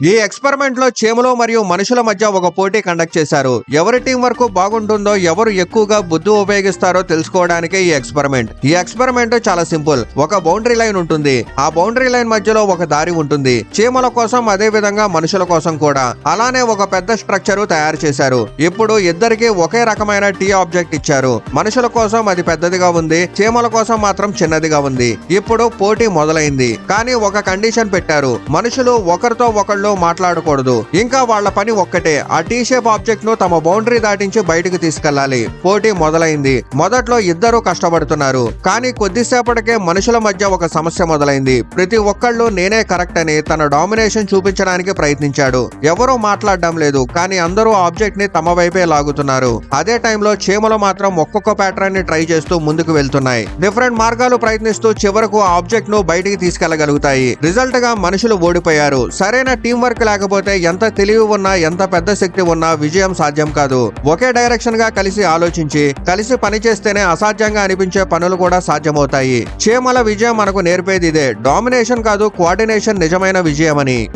ఈ ఎక్స్పెరిమెంట్ లో చీమలు మరియు మనుషుల మధ్య ఒక పోటీ కండక్ట్ చేశారు. ఎవరి టీం వర్క్ బాగుంటుందో, ఎవరు ఎక్కువగా బుద్ధి ఉపయోగిస్తారో తెలుసుకోవడానికే ఈ ఎక్స్పెరిమెంట్ చాలా సింపుల్. ఒక బౌండరీ లైన్ ఉంటుంది. ఆ బౌండరీ లైన్ మధ్యలో ఒక దారి ఉంటుంది. చీమల కోసం, అదే విధంగా మనుషుల కోసం కూడా. అలానే ఒక పెద్ద స్ట్రక్చర్ తయారు చేశారు. ఇప్పుడు ఇద్దరికి ఒకే రకమైన టీ ఆబ్జెక్ట్ ఇచ్చారు. మనుషుల కోసం అది పెద్దదిగా ఉంది, చీమల కోసం మాత్రం చిన్నదిగా ఉంది. ఇప్పుడు పోటీ మొదలైంది. కానీ ఒక కండిషన్ పెట్టారు. మనుషులు ఒకరితో ఒకళ్ళు మాట్లాడకూడదు. ఇంకా వాళ్ళ పని ఒక్కటే, ఆ టీ షేప్ ఆబ్జెక్ట్ ను తమ బౌండరీ దాటించి బయటకు తీసుకెళ్లాలి. పోటీ మొదలైంది. మొదట్లో ఇద్దరు కష్టపడుతున్నారు. కానీ కొద్దిసేపటికే మనుషుల మధ్య ఒక సమస్య మొదలైంది. ప్రతి ఒక్కళ్ళు నేనే కరెక్ట్ అని తన డామినేషన్ చూపించడానికి ప్రయత్నించాడు. ఎవరూ మాట్లాడడం లేదు, కానీ అందరూ ఆబ్జెక్ట్ ని తమ వైపే లాగుతున్నారు. అదే టైంలో చీమలు మాత్రం ఒక్కొక్క ప్యాటర్న్ ని ట్రై చేస్తూ ముందుకు వెళ్తున్నాయి. డిఫరెంట్ మార్గాలు ప్రయత్నిస్తూ చివరకు ఆబ్జెక్ట్ ను బయటికి తీసుకెళ్లగలుగుతాయి. రిజల్ట్ గా మనుషులు ఓడిపోయారు. సరైన టీం వర్క్ లేకపోతే ఎంత తెలివి ఉన్నా, ఎంత పెద్ద శక్తి ఉన్నా విజయం సాధ్యం కాదు. ఒకే డైరెక్షన్ గా కలిసి ఆలోచించి, కలిసి పనిచేస్తేనే అసాధ్యంగా అనిపించే పనులు కూడా సాధ్యమవుతాయి. చీమల విజయం మనకు నేర్పేది ఇదే. డామినేషన్ కాదు, కోఆర్డినేషన్ నిజమైన విజయమని.